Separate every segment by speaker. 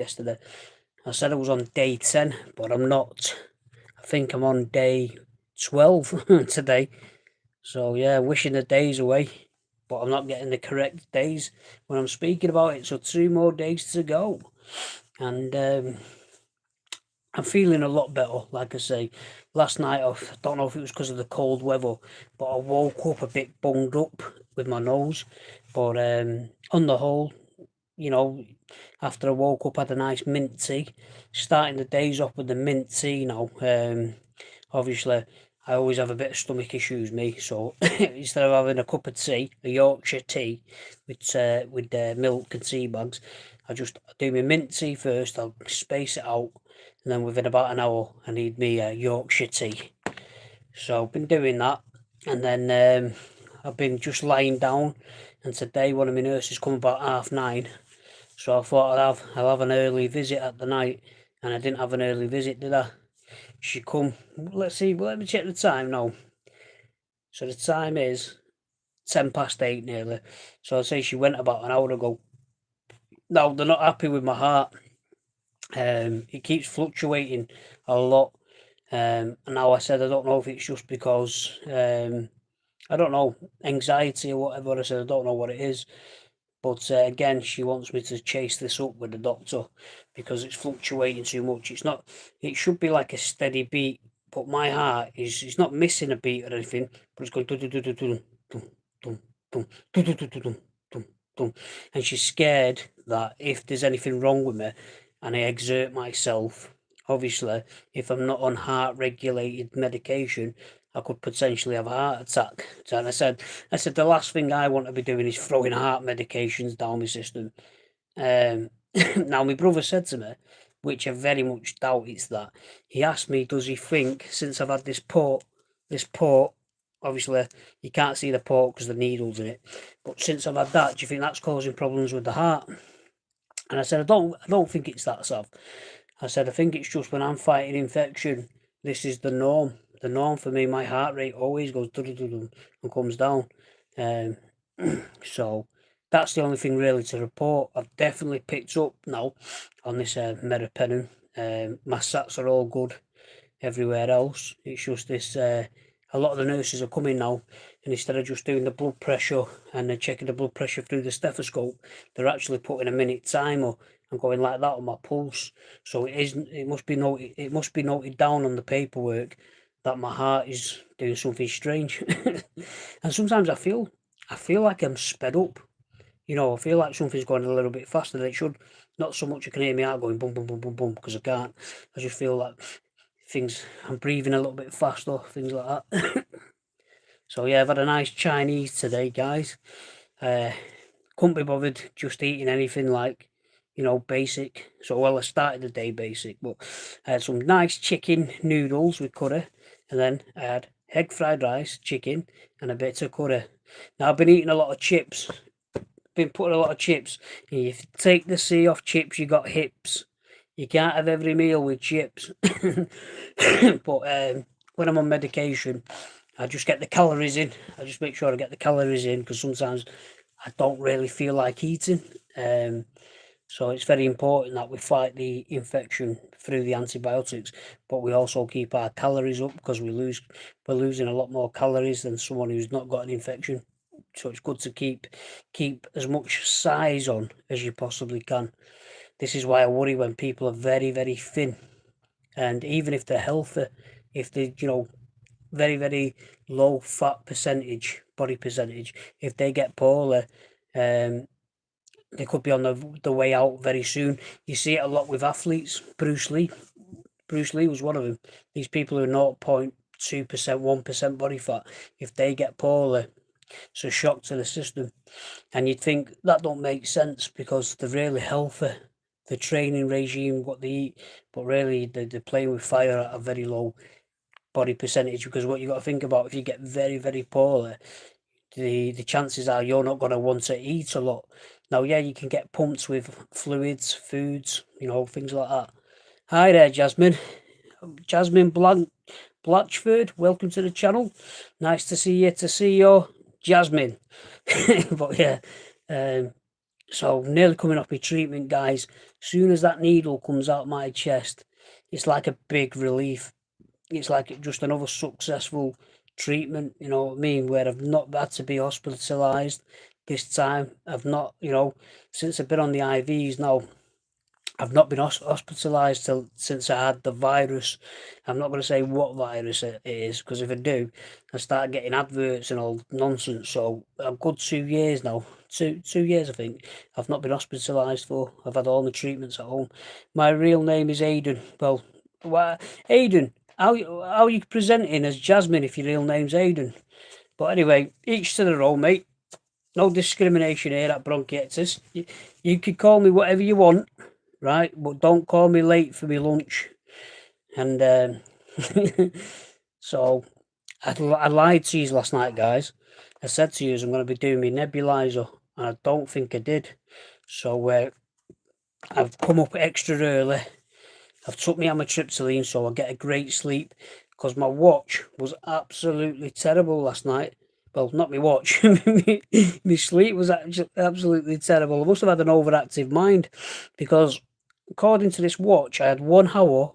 Speaker 1: yesterday. I said I was on day 10, but I'm not. I think I'm on day 12 today. So yeah, wishing the days away, but I'm not getting the correct days when I'm speaking about it. So 2 more days to go, and I'm feeling a lot better. Like I say, last night I don't know if it was because of the cold weather, but I woke up a bit bunged up with my nose. But on the whole, you know, after I woke up, had a nice mint tea. Starting the days off with the mint tea, obviously, I always have a bit of stomach issues, me. So instead of having a cup of tea, a Yorkshire tea with milk and tea bags, I do my mint tea first. I'll space it out, and then within about an hour, I need me Yorkshire tea. So I've been doing that, and then I've been just lying down. And today, one of my nurses come about 9:30. So I thought I'll have an early visit at the night, and I didn't have an early visit, did I? She come. Let's see. Let me check the time now. So the time is 8:10 nearly. So I'd say she went about an hour ago. Now they're not happy with my heart. It keeps fluctuating a lot. And now I said I don't know if it's just because I don't know, anxiety or whatever. I said I don't know what it is. But again, she wants me to chase this up with the doctor because it's fluctuating too much. It's not. It should be like a steady beat, but my heart is. It's not missing a beat or anything, but it's going dum dum dum dum dum dum dum dum dum dum dum dum dum. And she's scared that if there's anything wrong with me, and I exert myself, obviously, if I'm not on heart regulated medication, I could potentially have a heart attack. And I said the last thing I want to be doing is throwing heart medications down my system. Now my brother said to me, which I very much doubt it's that. He asked me, does he think since I've had this port, obviously you can't see the port because the needle's in it, but since I've had that, do you think that's causing problems with the heart? And I said, I don't think it's that, Sav. I said, I think it's just when I'm fighting infection, this is the norm. The norm for me, my heart rate always goes and comes down. So that's the only thing really to report. I've definitely picked up now on this meropenem. My sats are all good everywhere else. It's just this, a lot of the nurses are coming now, and instead of just doing the blood pressure and they're checking the blood pressure through the stethoscope, they're actually putting a minute timer and going like that on my pulse. So it must be noted down on the paperwork that my heart is doing something strange. And sometimes I feel like I'm sped up. I feel like something's going a little bit faster than it should. Not so much I can hear me out going boom, boom, boom, boom, boom, because I can't. I just feel like I'm breathing a little bit faster, things like that. So yeah, I've had a nice Chinese today, guys. Couldn't be bothered just eating anything like, basic. So, well, I started the day basic, but I had some nice chicken noodles with curry, and then I had egg fried rice, chicken, and a bit of curry. Now, I've been eating a lot of chips, been putting a lot of chips. And if you take the C off chips, you got hips. You can't have every meal with chips. But when I'm on medication, I just get the calories in. I just make sure I get the calories in because sometimes I don't really feel like eating. So it's very important that we fight the infection through the antibiotics, but we also keep our calories up because we're losing a lot more calories than someone who's not got an infection. So it's good to keep as much size on as you possibly can. This is why I worry when people are very, very thin, and even if they're healthy, if they, very, very low fat percentage, body percentage, if they get poorly, they could be on the way out very soon. You see it a lot with athletes. Bruce Lee was one of them. These people who are 0.2%, 1% body fat, if they get poorly, it's a shock to the system. And you'd think that don't make sense because they're really healthy, the training regime, what they eat, but really they're playing with fire at a very low body percentage, because what you got to think about, if you get very, very poorly, the chances are you're not going to want to eat a lot. Now, yeah, you can get pumped with fluids, foods, things like that. Hi there, Jasmine. Jasmine Blatchford, welcome to the channel. Nice to see you, Jasmine. But yeah, So nearly coming off my treatment, guys. Soon as that needle comes out my chest, it's like a big relief. It's like just another successful treatment, you know what I mean, where I've not had to be hospitalised this time. I've not, since I've been on the IVs now, I've not been hospitalised since I had the virus. I'm not going to say what virus it is, because if I do, I start getting adverts and all nonsense. So a good 2 years now, 2 years I think, I've not been hospitalised for. I've had all my treatments at home. My real name is Aidan. Well, Aidan, how are you presenting as Jasmine if your real name's Aidan? But anyway, each to their own, mate. No discrimination here at Bronchiectus. You can call me whatever you want, right? But don't call me late for my lunch. And so I lied to you last night, guys. I said to you I'm going to be doing my nebulizer, and I don't think I did. So I've come up extra early. I've took me amitriptyline so I get a great sleep, because my watch was absolutely terrible last night. Well, not my watch. My sleep was actually absolutely terrible. I must have had an overactive mind, because according to this watch, I had 1 hour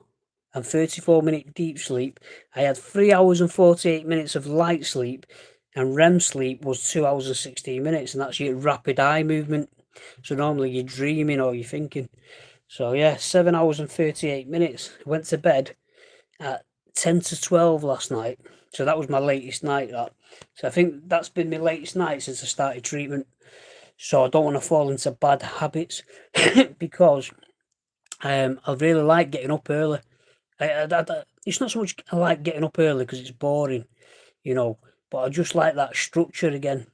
Speaker 1: and 34-minute deep sleep. I had 3 hours and 48 minutes of light sleep, and REM sleep was 2 hours and 16 minutes, and that's your rapid eye movement. So normally you're dreaming or you're thinking. So yeah, 7 hours and 38 minutes. I went to bed at 10 to 12 last night. So that was my latest night. So I think that's been my latest night since I started treatment. So I don't want to fall into bad habits because I really like getting up early. It's not so much I like getting up early because it's boring, but I just like that structure again.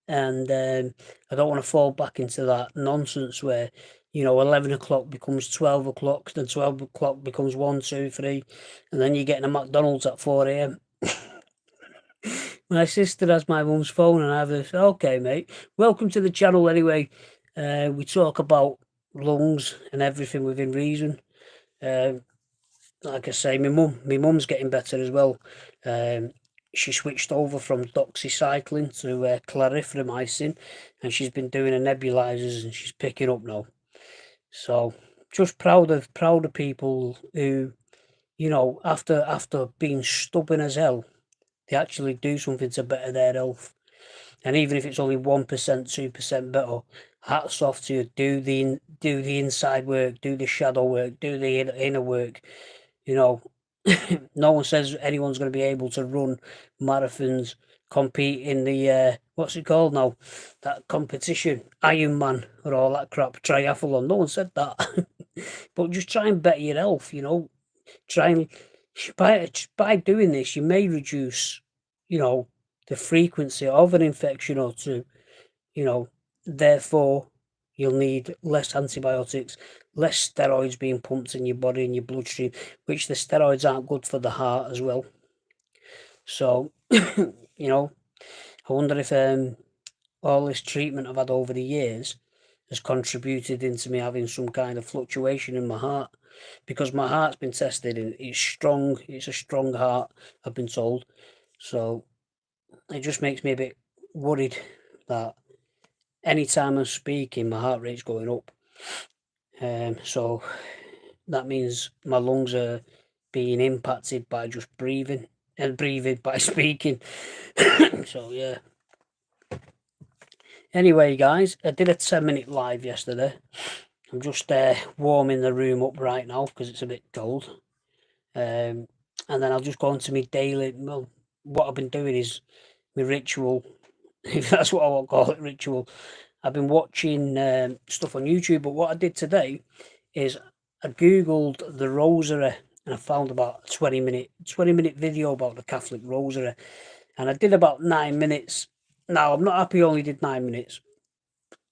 Speaker 1: And I don't want to fall back into that nonsense where 11 o'clock becomes 12 o'clock, then 12 o'clock becomes 1, 2, 3, and then you're getting a McDonald's at 4 a.m. My sister has my mum's phone, and I have this. Okay, mate, welcome to the channel. Anyway, we talk about lungs and everything within reason. Like I say, my mum's getting better as well. She switched over from doxycycline to clarithromycin, and she's been doing her nebulizers, and she's picking up now. So just proud of people who, after being stubborn as hell, they actually do something to better their health. And even if it's only 1%, 2% better, hats off to you. Do the inside work, do the shadow work, do the inner work. No one says anyone's going to be able to run marathons, compete in the what's it called now? That competition, Ironman, or all that crap, triathlon. No one said that. But just try and better your health. Try and by doing this, you may reduce, the frequency of an infection or two. Therefore, you'll need less antibiotics, less steroids being pumped in your body and your bloodstream, which the steroids aren't good for the heart as well. So, I wonder if all this treatment I've had over the years has contributed into me having some kind of fluctuation in my heart, because my heart's been tested and it's strong. It's a strong heart, I've been told. So it just makes me a bit worried that anytime I'm speaking, my heart rate's going up. So that means my lungs are being impacted by just breathing, and breathing by speaking. So yeah. Anyway, guys, I did a 10-minute live yesterday. I'm just warming the room up right now because it's a bit cold. And then I'll just go on to my daily. Well, what I've been doing is my ritual, if that's what I want to call it, ritual. I've been watching stuff on YouTube, but what I did today is I googled the rosary, and I found about a 20-minute video about the Catholic rosary, and I did about 9 minutes. Now I'm not happy I only did 9 minutes,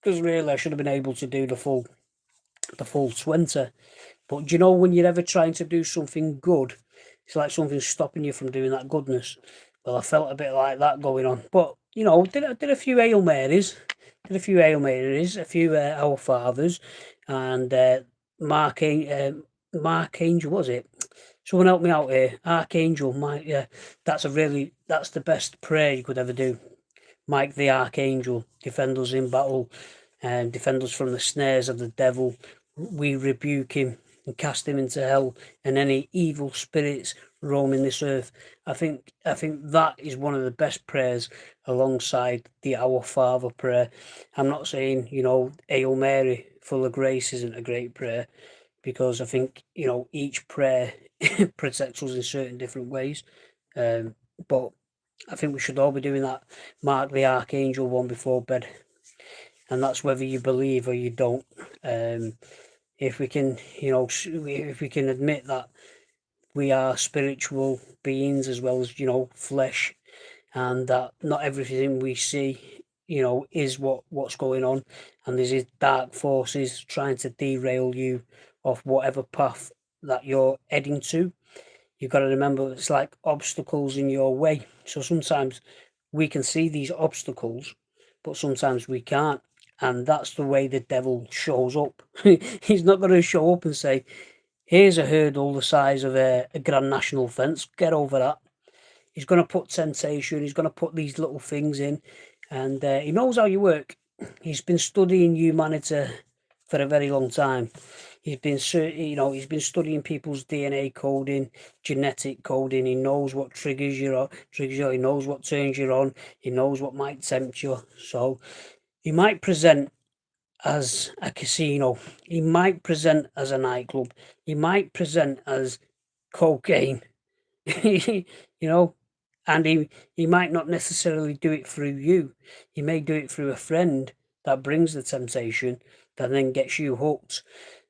Speaker 1: because really I should have been able to do the full 20. But do you know when you're ever trying to do something good, it's like something's stopping you from doing that goodness. Well, I felt a bit like that going on, but did a few Hail Marys, a few Our Fathers, and Archangel, was it? Someone help me out here. Archangel, that's the best prayer you could ever do. Mike the Archangel, defend us in battle. and defend us from the snares of the devil. We rebuke him and cast him into hell, and any evil spirits roaming this earth. I think that is one of the best prayers, alongside the Our Father prayer. I'm not saying, Hail Mary, full of grace isn't a great prayer, because I think, each prayer protects us in certain different ways. But I think we should all be doing that Mark the Archangel one before bed, and that's whether you believe or you don't. If we can, if we can admit that we are spiritual beings as well as, flesh, and that not everything we see, is what's going on, and there's dark forces trying to derail you off whatever path that you're heading to. You've got to remember, it's like obstacles in your way. So sometimes we can see these obstacles, but sometimes we can't. And that's the way the devil shows up. He's not going to show up and say, here's a hurdle the size of a Grand National fence, get over that. He's going to put temptation, he's going to put these little things in, and he knows how you work. He's been studying humanity for a very long time. He's been studying people's DNA coding, genetic coding. He knows what triggers you on, He knows what turns you on. He knows what might tempt you. So he might present as a casino. He might present as a nightclub. He might present as cocaine. you know, and he might not necessarily do it through you. He may do it through a friend that brings the temptation, that then gets you hooked.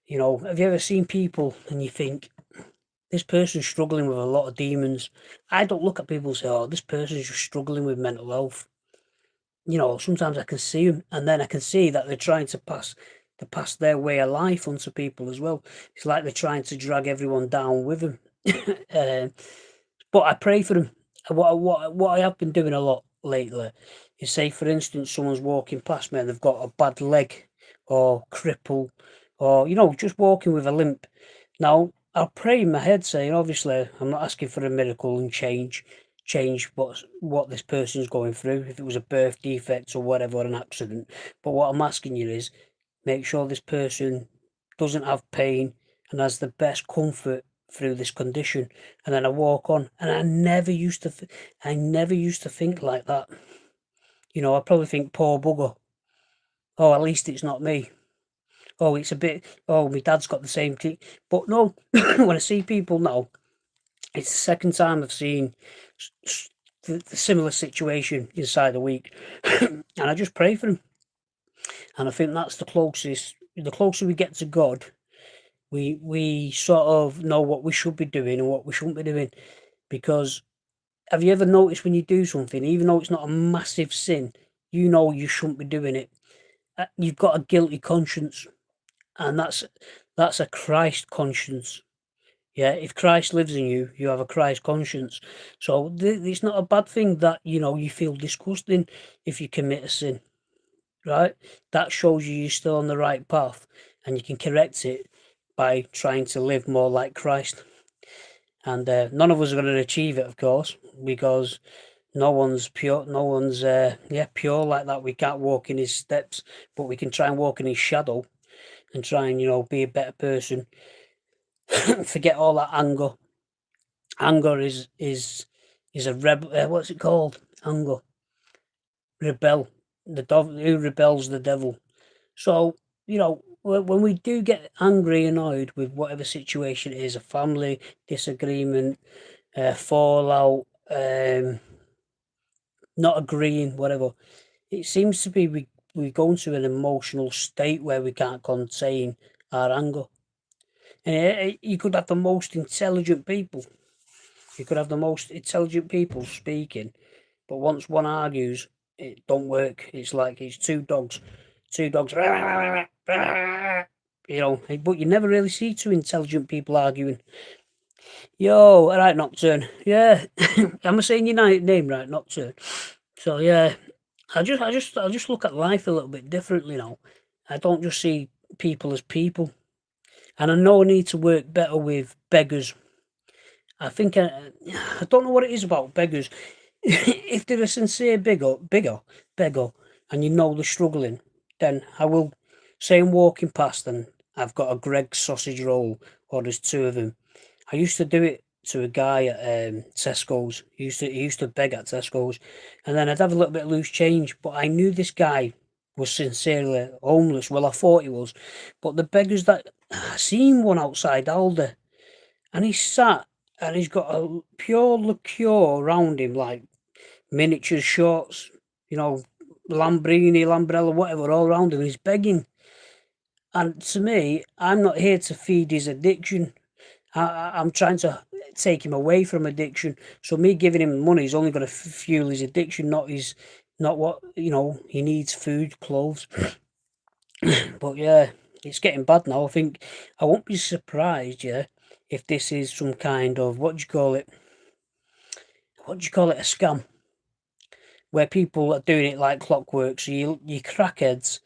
Speaker 1: Have you ever seen people and you think, this person's struggling with a lot of demons? I don't look at people and say, oh, this person's just struggling with mental health. Sometimes I can see them, and then I can see that they're trying to pass their way of life onto people as well. It's like they're trying to drag everyone down with them. But I pray for them. What I have been doing a lot lately is, say for instance, someone's walking past me and they've got a bad leg or cripple, or just walking with a limp. Now I'll pray in my head, saying, obviously I'm not asking for a miracle and change what this person's going through, if it was a birth defect or whatever, or an accident. But what I'm asking you is, make sure this person doesn't have pain and has the best comfort through this condition. And then I walk on, and I never used to think like that. I probably think, poor bugger. Oh, at least it's not me. Oh, it's a bit. Oh, my dad's got the same thing. But no, when I see people now, it's the second time I've seen the similar situation inside a week, and I just pray for them. And I think that's the closest. The closer we get to God, we sort of know what we should be doing and what we shouldn't be doing. Because have you ever noticed, when you do something, even though it's not a massive sin, you shouldn't be doing it? You've got a guilty conscience, and that's a Christ conscience. Yeah, if Christ lives in you, you have a Christ conscience. So it's not a bad thing that you feel disgusting if you commit a sin, right? That shows you're still on the right path, and you can correct it by trying to live more like Christ. And none of us are going to achieve it, of course, because no one's pure. No one's pure like that. We can't walk in his steps, but we can try and walk in his shadow, and try and be a better person. Forget all that anger. Anger is a rebel. What's it called? Anger. Rebel. The who rebels the devil. So when we do get angry, annoyed with whatever situation it is, a family disagreement, fallout, not agreeing, whatever, it seems to be we go into an emotional state where we can't contain our anger. And you could have the most intelligent people. You could have the most intelligent people speaking, but once one argues, it don't work. It's like it's two dogs, but you never really see two intelligent people arguing. Yo, all right, Nocturne. Yeah, am I saying your name right, Nocturne? So yeah, I just look at life a little bit differently now. I don't just see people as people, and I know I need to work better with beggars. I think I don't know what it is about beggars. If they're a sincere beggar, and they're struggling, then I will say I'm walking past and I've got a Greg's sausage roll, or there's two of them. I used to do it to a guy at Tesco's. He used to beg at Tesco's, and then I'd have a little bit of loose change. But I knew this guy was sincerely homeless. Well, I thought he was, but the beggars that I seen one outside Aldi, and he sat and he's got a pure liqueur around him, like miniature shorts, Lambrini, Lambrella, whatever, all around him. And he's begging. And to me, I'm not here to feed his addiction. I'm trying to take him away from addiction. So me giving him money is only going to fuel his addiction, not what he needs: food, clothes. But yeah, it's getting bad now. I think I won't be surprised, yeah, if this is some kind of what do you call it? What do you call it? A scam, where people are doing it like clockwork. So you crackheads,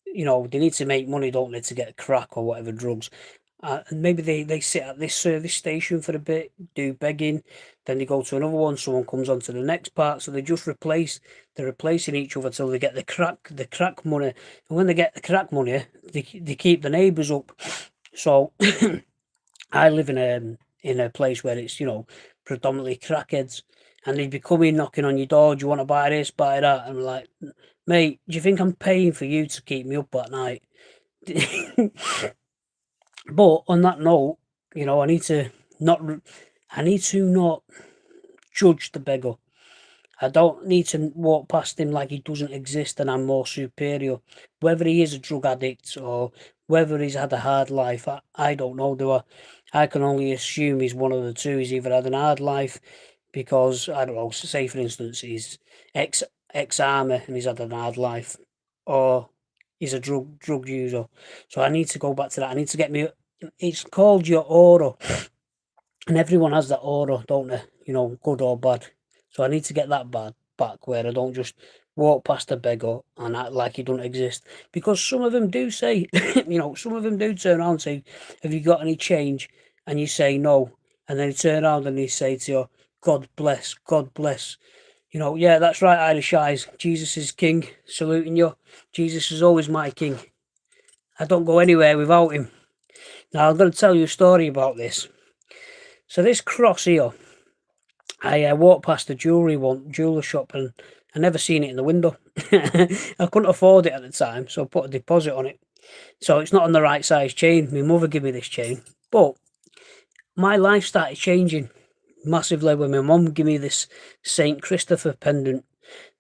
Speaker 1: they need to make money, don't they, to get crack or whatever drugs. And maybe they sit at this service station for a bit, do begging, then they go to another one, someone comes on to the next part, so they're replacing each other till they get the crack money. And when they get the crack money, they keep the neighbours up. So I live in a place where it's predominantly crackheads, and they'd be coming knocking on your door. Do you want to buy this, buy that? And I'm like, mate, do you think I'm paying for you to keep me up at night? But on that note, I need to not judge the beggar. I don't need to walk past him like he doesn't exist and I'm more superior. Whether he is a drug addict or whether he's had a hard life, I don't know, do I? I can only assume he's one of the two. He's either had a hard life because, I don't know, say for instance, he's ex-army and he's had a hard life, or he's a drug user. So I need to go back to that. I need to get me. It's called your aura, and everyone has that aura, don't they? Good or bad. So I need to get that back where I don't just walk past a beggar and act like he don't exist. Because some of them do say, some of them do turn around and say, "Have you got any change?" And you say no, and then they turn around and they say to you, "God bless, God bless." Yeah, that's right, Irish eyes. Jesus is king. Saluting you. Jesus is always my king. I don't go anywhere without him. Now I'm going to tell you a story about this. So this cross here, I walked past the jeweler shop, and I never seen it in the window. I couldn't afford it at the time, so I put a deposit on it. So it's not on the right size chain. My mother gave me this chain, but my life started changing massively when my mum gave me this Saint Christopher pendant.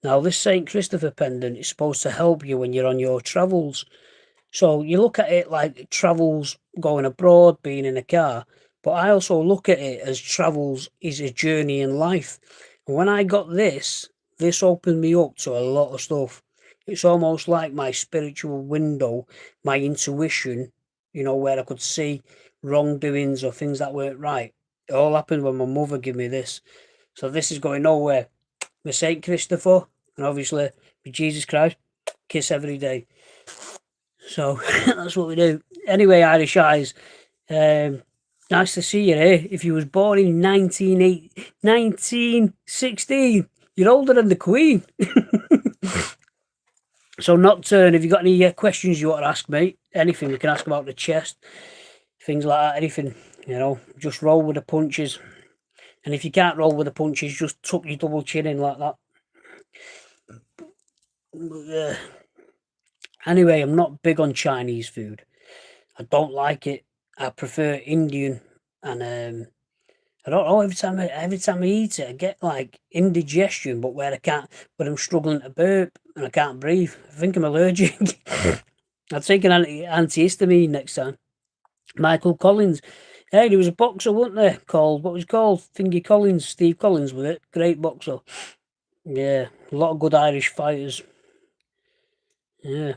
Speaker 1: Now this Saint Christopher pendant is supposed to help you when you're on your travels. So you look at it like travels going abroad, being in a car, but I also look at it as travels is a journey in life. And when I got this opened me up to a lot of stuff. It's almost like my spiritual window, my intuition, where I could see wrongdoings or things that weren't right. It all happened when my mother gave me this. So this is going nowhere. My Saint Christopher, and obviously with Jesus Christ, kiss every day. So that's what we do. Anyway, Irish Eyes, nice to see you here. If you was born in 1916, you're older than the Queen. So Nocturne, if you got any questions you want to ask me, anything you can ask about the chest, things like that, anything, just roll with the punches. And if you can't roll with the punches, just tuck your double chin in like that. Anyway, I'm not big on Chinese food. I don't like it. I prefer Indian, and I don't know. Every time I eat it, I get like indigestion, but where I'm struggling to burp and I can't breathe. I think I'm allergic. I'll take an antihistamine next time. Michael Collins. Hey, there was a boxer, wasn't there? What was he called? Thingy Collins, Steve Collins with it. Great boxer. Yeah, a lot of good Irish fighters. Yeah.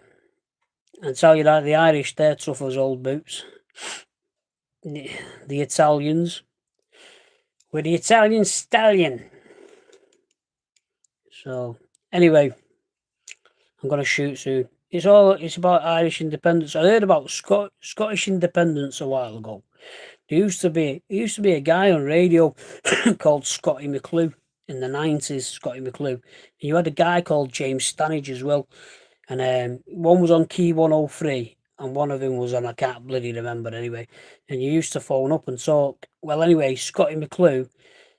Speaker 1: And tell you that the Irish, they're tough as old boots. The Italians. We're the Italian stallion. So, anyway, I'm going to shoot soon. It's about Irish independence. I heard about Scottish independence a while ago. There used to be a guy on radio called Scotty McClue in the 90s, Scotty McClue. And you had a guy called James Stanage as well. and one was on key 103, and one of them was on, I can't bloody remember anyway. And you used to phone up and talk. Well, anyway, Scotty McClue,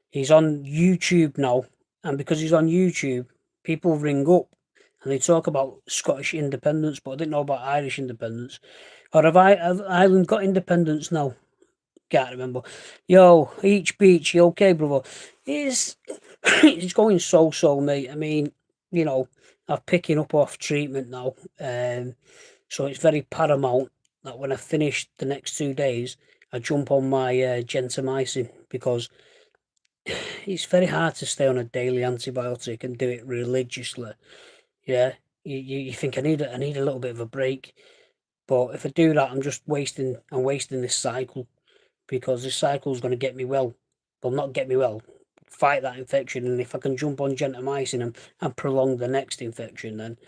Speaker 1: he's on YouTube now, and because he's on YouTube, people ring up and they talk about Scottish independence, but I didn't know about Irish independence. Or have Ireland got independence now? Can't remember. Yo, each beach, you okay, brother? It's it's going so, mate. I mean, I'm picking up off treatment now, so it's very paramount that when I finish the next 2 days, I jump on my gentamicin, because it's very hard to stay on a daily antibiotic and do it religiously. Yeah, you think I need a little bit of a break, but if I do that, I'm wasting this cycle, because this cycle is going to get me well. Well, not get me well, fight that infection. And if I can jump on gentamicin and prolong the next infection, then,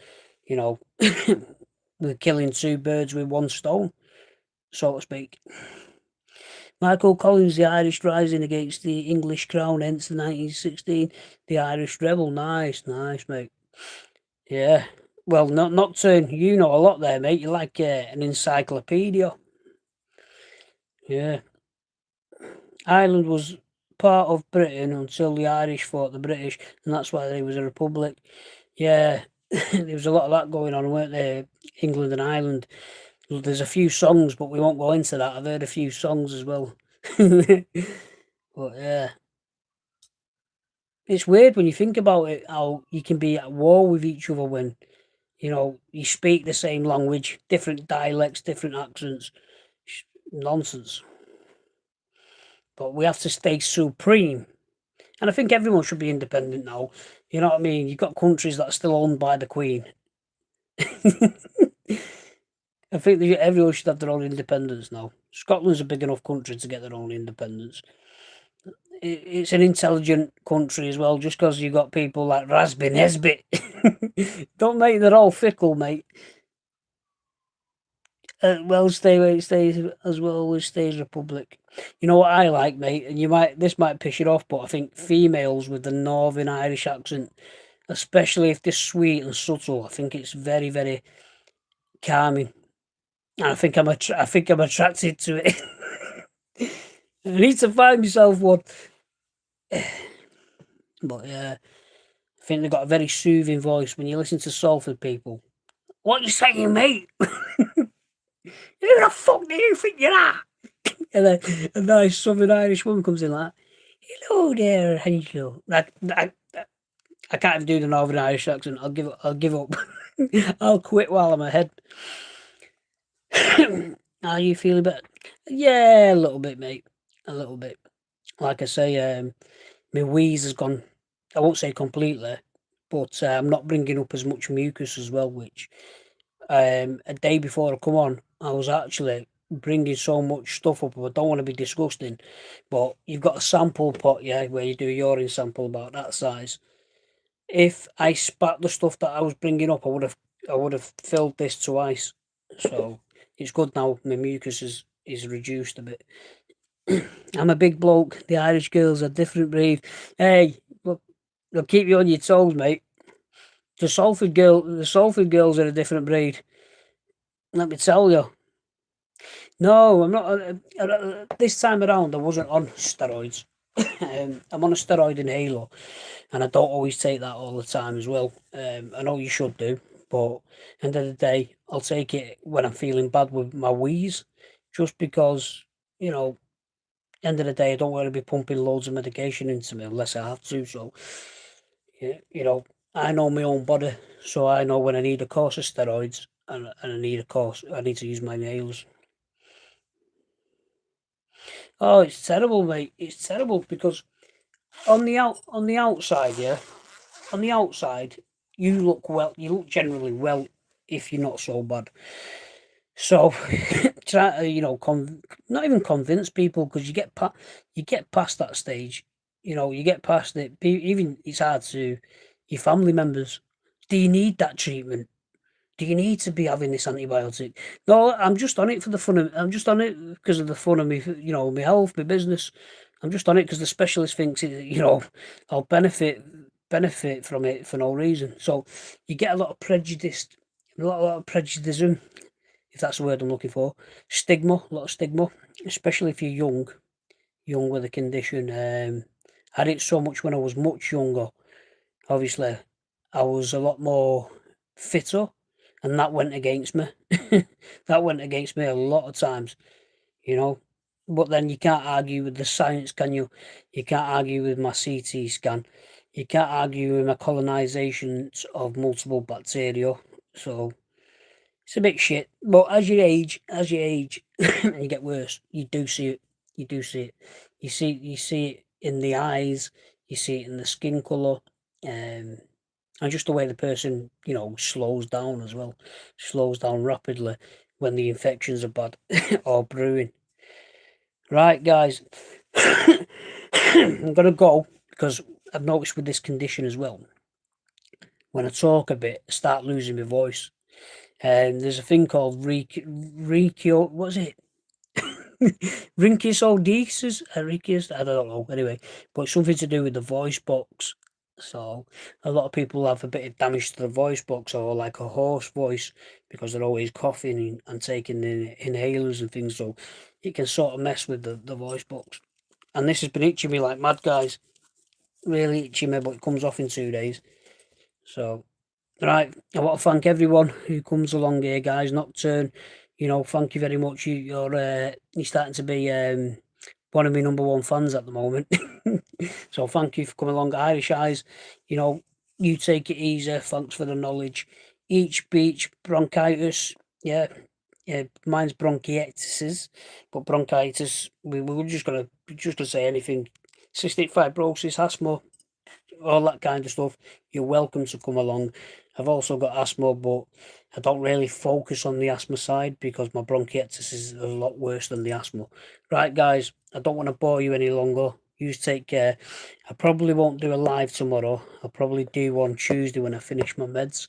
Speaker 1: you know, we're killing two birds with one stone, so to speak. Michael Collins, the Irish rising against the English crown, hence the 1916, the Irish rebel. Nice, mate. Yeah. Well, Nocturne, you know a lot there, mate. You're like an encyclopedia. Yeah. Ireland was part of Britain until the Irish fought the British, and that's why they was a republic. Yeah, there was a lot of that going on, weren't there? England and Ireland. Well, there's a few songs, but we won't go into that. I've heard a few songs as well. But yeah, it's weird when you think about it, how you can be at war with each other when, you speak the same language, different dialects, different accents. Nonsense. But we have to stay supreme. And I think everyone should be independent now. You know what I mean? You've got countries that are still owned by the Queen. I think everyone should have their own independence now. Scotland's a big enough country to get their own independence. It's an intelligent country as well, just because you've got people like Rasby Nesbitt. Don't make they're all fickle, mate. Well, stay where it stays, as well as stays Republic. You know what I like, mate, and this might piss you off, but I think females with the Northern Irish accent, especially if they're sweet and subtle, I think it's very, very calming. And I think I'm attracted to it. I need to find myself one. But yeah, I think they've got a very soothing voice when you listen to Salford people. What you saying, mate? Who the fuck do you think you are? And then a nice Southern Irish woman comes in like, "Hello there, Angel." I can't even do the Northern Irish accent. I'll give up. I'll quit while I'm ahead. Are you feeling better? Yeah, a little bit, mate. A little bit. Like I say, my wheeze has gone. I won't say completely, but I'm not bringing up as much mucus as well. Which a day before I come on, I was actually bringing so much stuff up. I don't want to be disgusting, but you've got a sample pot, yeah, where you do a urine sample about that size. If I spat the stuff that I was bringing up, I would have filled this to ice. So it's good now. My mucus is reduced a bit. I'm a big bloke. The Irish girls are different breed. Hey, look, they'll keep you on your toes, mate. The Salford girls are a different breed. Let me tell you. No, I'm not. This time around, I wasn't on steroids. I'm on a steroid inhaler, and I don't always take that all the time as well. I know you should do, but end of the day, I'll take it when I'm feeling bad with my wheeze, just because, end of the day, I don't want to be pumping loads of medication into me unless I have to. So, yeah, I know my own body, so I know when I need a course of steroids and I need to use my nails. Oh, it's terrible, mate. It's terrible because on the outside, yeah, on the outside, you look well. You look generally well if you're not so bad. So try to, not even convince people, because you get past that stage. You get past it. Even it's hard to your family members. Do you need that treatment? Do you need to be having this antibiotic? No, I'm just on it for the fun of. I'm just on it because of the fun of me. My health, my business. I'm just on it because the specialist thinks I'll benefit from it for no reason. So you get a lot of prejudiced A lot of prejudice, if that's the word I'm looking for. Stigma, a lot of stigma, especially if you're young with a condition. I had it so much when I was much younger. Obviously, I was a lot more fitter, and that went against me. That went against me a lot of times, you know. But then you can't argue with the science, can you? You can't argue with my CT scan. You can't argue with my colonisations of multiple bacteria. So it's a bit shit. But as you age, and you get worse, you do see it. You do see it. You see it in the eyes. You see it in the skin colour. Um, and just the way the person, slows down as well, slows down rapidly when the infections are bad or brewing. Right, guys, I'm gonna go because I've noticed with this condition as well. When I talk a bit, I start losing my voice. And there's a thing called Rikio. What's it? Rhynchocephalitis, I don't know. Anyway, but it's something to do with the voice box. So a lot of people have a bit of damage to the voice box or like a hoarse voice because they're always coughing and taking the inhalers and things. So it can sort of mess with the voice box. And this has been itching me like mad, guys. Really itching me, but it comes off in 2 days. So right, I want to thank everyone who comes along here, guys. Nocturne, thank you very much. You're starting to be one of my number one fans at the moment. So thank you for coming along, Irish Eyes. You know, you take it easy. Thanks for the knowledge. Each beach bronchitis, yeah, yeah. Mine's bronchiectasis, but bronchitis. We were just gonna say anything. Cystic fibrosis, asthma, all that kind of stuff, you're welcome to come along. I've also got asthma, but I don't really focus on the asthma side because my bronchitis is a lot worse than the asthma. Right, guys, I don't want to bore you any longer. You take care. I probably won't do a live tomorrow. I'll probably do one Tuesday when I finish my meds,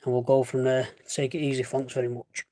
Speaker 1: and we'll go from there. Take it easy. Thanks very much.